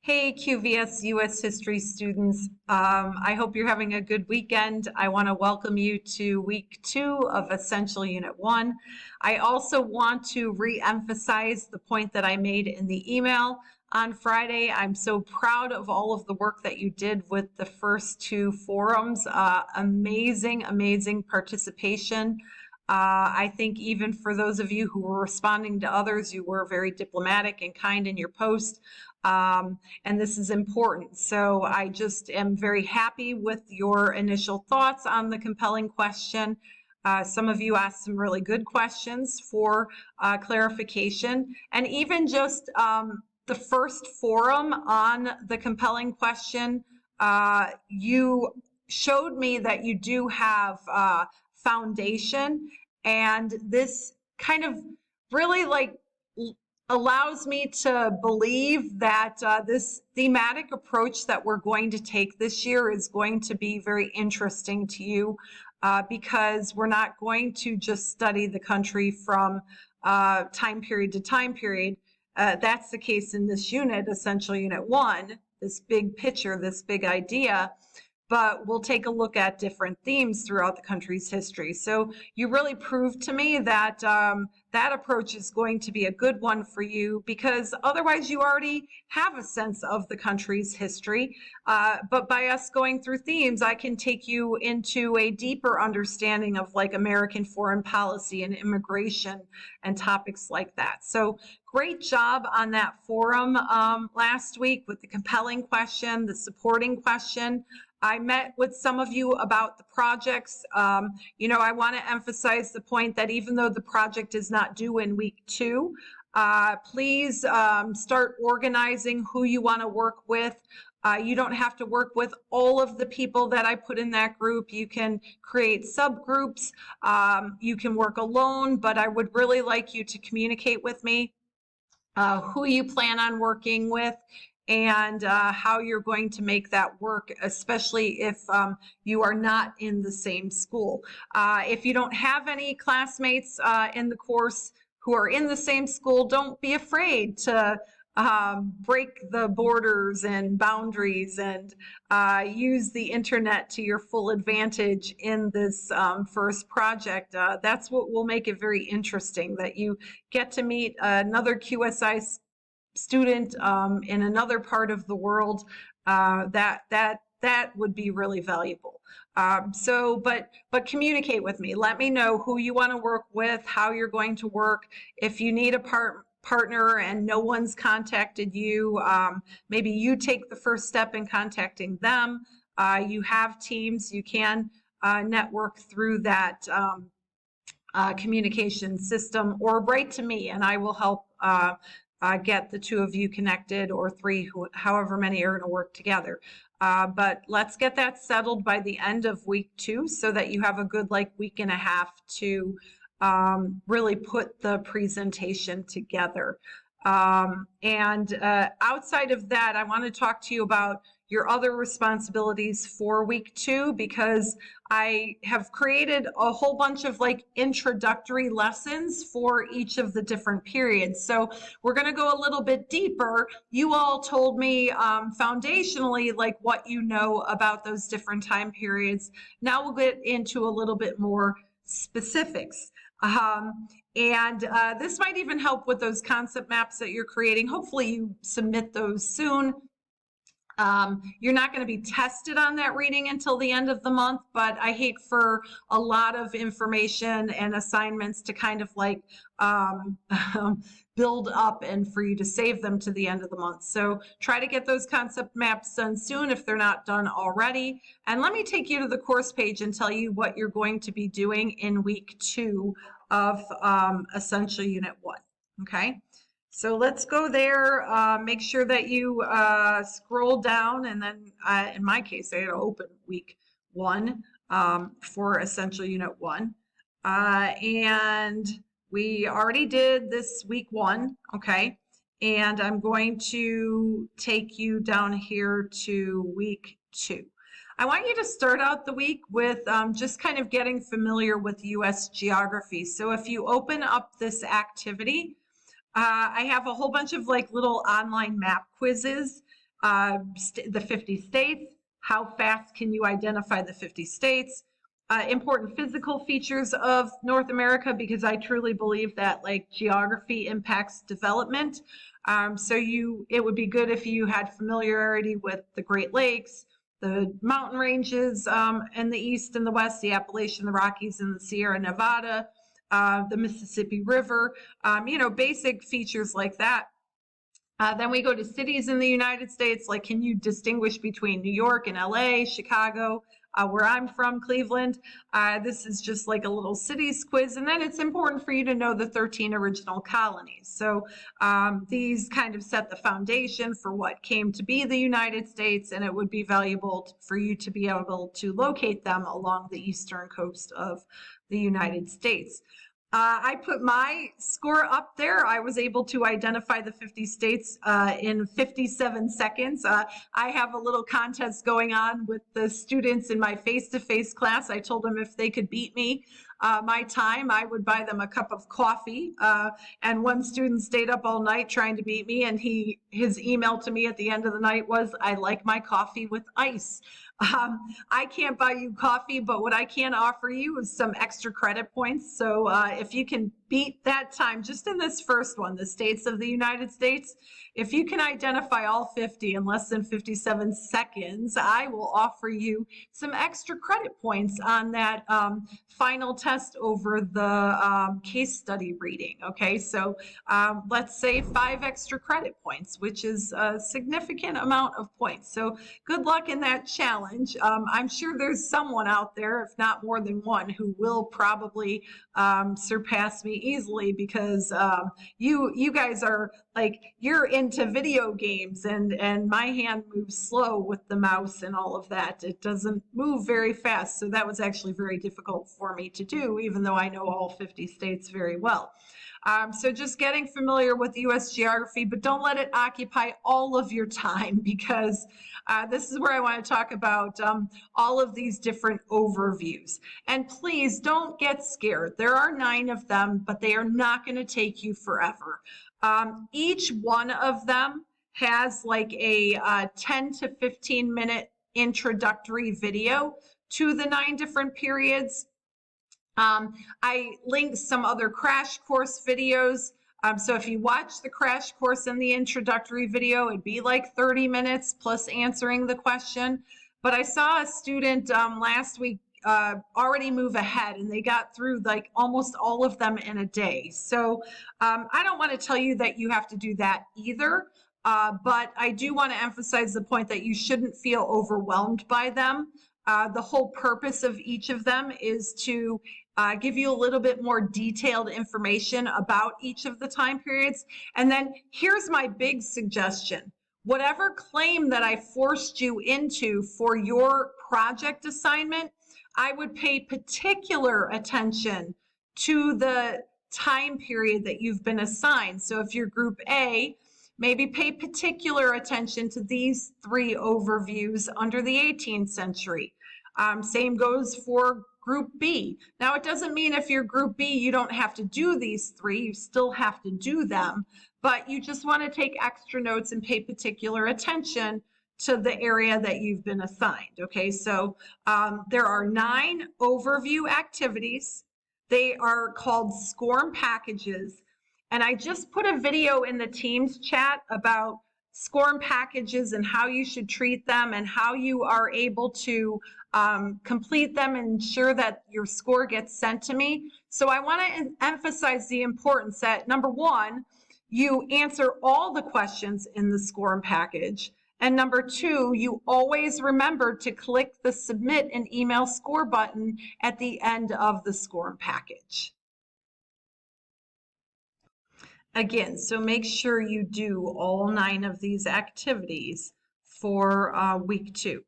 Hey, QVS US History students. I hope you're having a good weekend. I want to welcome you to week 2 of Essential Unit 1. I also want to re-emphasize the point that I made in the email on Friday. I'm so proud of all of the work that you did with the first 2 forums. Amazing participation. I think even for those of you who were responding to others, you were very diplomatic and kind in your post. And this is important. So I just am very happy with your initial thoughts on the compelling question. Some of you asked some really good questions for clarification, and even just the first forum on the compelling question, you showed me that you do have foundation, and this kind of really allows me to believe that this thematic approach that we're going to take this year is going to be very interesting to you because we're not going to just study the country from time period to time period. That's the case in this unit, Essential Unit 1, this big picture, this big idea. But we'll take a look at different themes throughout the country's history. So you really proved to me that that approach is going to be a good one for you, because otherwise you already have a sense of the country's history. But by us going through themes, I can take you into a deeper understanding of American foreign policy and immigration and topics like that. So great job on that forum last week with the compelling question, the supporting question. I met with some of you about the projects. I want to emphasize the point that even though the project is not due in week 2, please start organizing who you want to work with. You don't have to work with all of the people that I put in that group. You can create subgroups. You can work alone, but I would really like you to communicate with me who you plan on working with, and how you're going to make that work, especially if you are not in the same school. If you don't have any classmates in the course who are in the same school, don't be afraid to break the borders and boundaries and use the internet to your full advantage in this first project. That's what will make it very interesting, that you get to meet another QSI student in another part of the world. That would be really valuable. But communicate with me. Let me know who you want to work with, how you're going to work. If you need a partner and no one's contacted you, maybe you take the first step in contacting them. You have teams. You can network through that communication system, or write to me and I will help get the 2 of you connected, or 3, however many are going to work together. But let's get that settled by the end of week 2 so that you have a good week and a half to really put the presentation together. And outside of that, I want to talk to you about your other responsibilities for week 2, because I have created a whole bunch of introductory lessons for each of the different periods. So we're going to go a little bit deeper. You all told me foundationally what you know about those different time periods. Now we'll get into a little bit more specifics. And this might even help with those concept maps that you're creating. Hopefully you submit those soon. You're not going to be tested on that reading until the end of the month, but I hate for a lot of information and assignments to kind of build up and for you to save them to the end of the month. So try to get those concept maps done soon if they're not done already. And let me take you to the course page and tell you what you're going to be doing in week 2 of Essential Unit 1. Okay. So let's go there. Make sure that you scroll down, and then in my case, I open week 1 for Essential Unit 1. And we already did this week 1, okay? And I'm going to take you down here to week 2. I want you to start out the week with just kind of getting familiar with U.S. geography. So if you open up this activity, I have a whole bunch of little online map quizzes the 50 states. How fast can you identify the 50 states? Important physical features of North America, because I truly believe that like geography impacts development. So it would be good if you had familiarity with the Great Lakes, the mountain ranges in the east and the west, the Appalachian, the Rockies, and the Sierra Nevada, the Mississippi River, basic features like that. Then we go to cities in the United States, like can you distinguish between New York and LA, Chicago, where I'm from, Cleveland. This is just like a little cities quiz. And then it's important for you to know the 13 original colonies. So these kind of set the foundation for what came to be the United States, and it would be valuable for you to be able to locate them along the eastern coast of the United States. I put my score up there. I was able to identify the 50 states in 57 seconds. I have a little contest going on with the students in my face-to-face class. I told them if they could beat me my time, I would buy them a cup of coffee. And one student stayed up all night trying to beat me, and his email to me at the end of the night was, "I like my coffee with ice." I can't buy you coffee, but what I can offer you is some extra credit points. So if you can beat that time just in this first one, the states of the United States, if you can identify all 50 in less than 57 seconds, I will offer you some extra credit points on that final test over the case study reading. Okay, so let's say 5 extra credit points, which is a significant amount of points. So good luck in that challenge. I'm sure there's someone out there, if not more than one, who will probably surpass me easily, because you guys are like, you're into video games, and my hand moves slow with the mouse and all of that. It doesn't move very fast. So that was actually very difficult for me to do, even though I know all 50 states very well. So just getting familiar with U.S. geography, but don't let it occupy all of your time, because this is where I want to talk about all of these different overviews. And please don't get scared. There are 9 of them, but they are not going to take you forever. Each one of them has like a 10 to 15 minute introductory video to the 9 different periods. I linked some other crash course videos. So if you watch the crash course and the introductory video, it'd be like 30 minutes plus answering the question. But I saw a student last week already move ahead, and they got through like almost all of them in a day. So I don't want to tell you that you have to do that either. But I do want to emphasize the point that you shouldn't feel overwhelmed by them. The whole purpose of each of them is to give you a little bit more detailed information about each of the time periods. And then here's my big suggestion. Whatever claim that I forced you into for your project assignment, I would pay particular attention to the time period that you've been assigned. So if you're Group A, maybe pay particular attention to these 3 overviews under the 18th century. Same goes for Group B. Now, it doesn't mean if you're Group B, you don't have to do these 3. You still have to do them, but you just want to take extra notes and pay particular attention to the area that you've been assigned. Okay, so there are 9 overview activities. They are called SCORM packages. And I just put a video in the Teams chat about SCORM packages and how you should treat them and how you are able to complete them and ensure that your score gets sent to me. So I want to emphasize the importance that, number 1, you answer all the questions in the SCORM package. And number 2, you always remember to click the submit an email score button at the end of the SCORM package. Again, so make sure you do all 9 of these activities for week 2.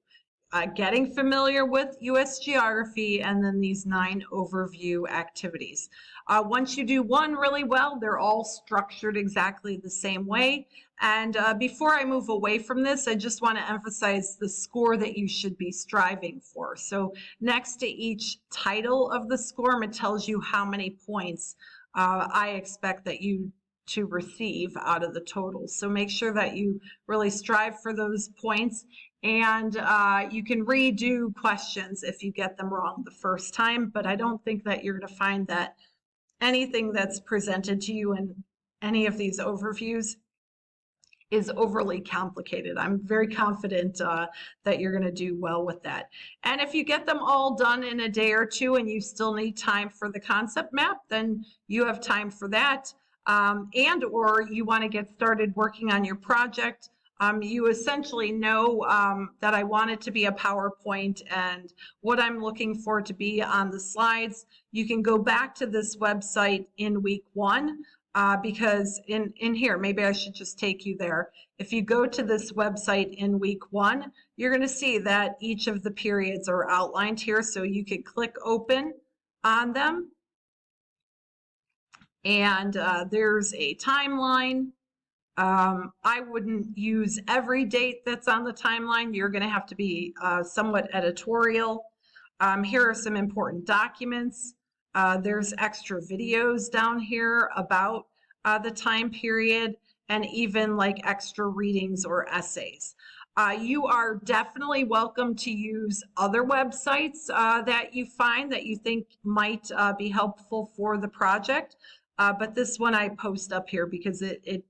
Getting familiar with U.S. geography, and then these 9 overview activities. Once you do one really well, they're all structured exactly the same way. And before I move away from this, I just want to emphasize the score that you should be striving for. So next to each title of the SCORM, it tells you how many points I expect that you to receive out of the total. So make sure that you really strive for those points, and you can redo questions if you get them wrong the first time, but I don't think that you're going to find that anything that's presented to you in any of these overviews is overly complicated. I'm very confident that you're going to do well with that. And if you get them all done in a day or two and you still need time for the concept map, then you have time for that. And or you want to get started working on your project. You essentially know that I want it to be a PowerPoint and what I'm looking for to be on the slides. You can go back to this website in week 1. Because in here, maybe I should just take you there. If you go to this website in week 1, you're going to see that each of the periods are outlined here. So you could click open on them. And there's a timeline. I wouldn't use every date that's on the timeline. You're going to have to be somewhat editorial. Here are some important documents. There's extra videos down here about the time period, and even like extra readings or essays. You are definitely welcome to use other websites that you find that you think might be helpful for the project. But this one I post up here because it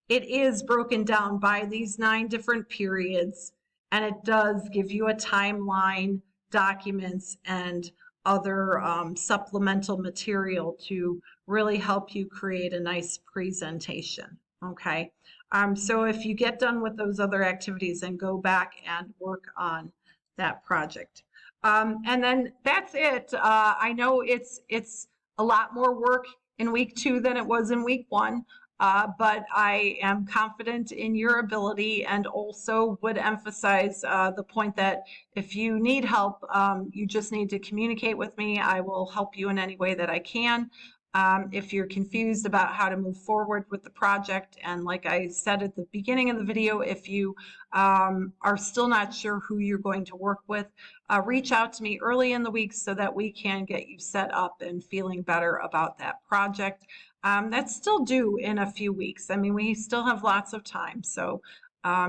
is broken down by these 9 different periods, and it does give you a timeline, documents, and other supplemental material to really help you create a nice presentation. Okay, so if you get done with those other activities, then go back and work on that project. And then that's it. I know it's a lot more work in week 2 than it was in week 1. But I am confident in your ability, and also would emphasize the point that if you need help, you just need to communicate with me. I will help you in any way that I can. If you're confused about how to move forward with the project, and like I said at the beginning of the video, if you are still not sure who you're going to work with, reach out to me early in the week so that we can get you set up and feeling better about that project. That's still due in a few weeks. I mean, we still have lots of time, so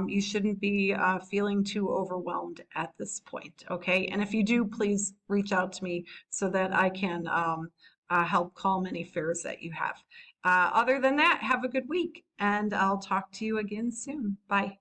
you shouldn't be feeling too overwhelmed at this point, okay? And if you do, please reach out to me so that I can help calm any fears that you have. Other than that, have a good week, and I'll talk to you again soon. Bye.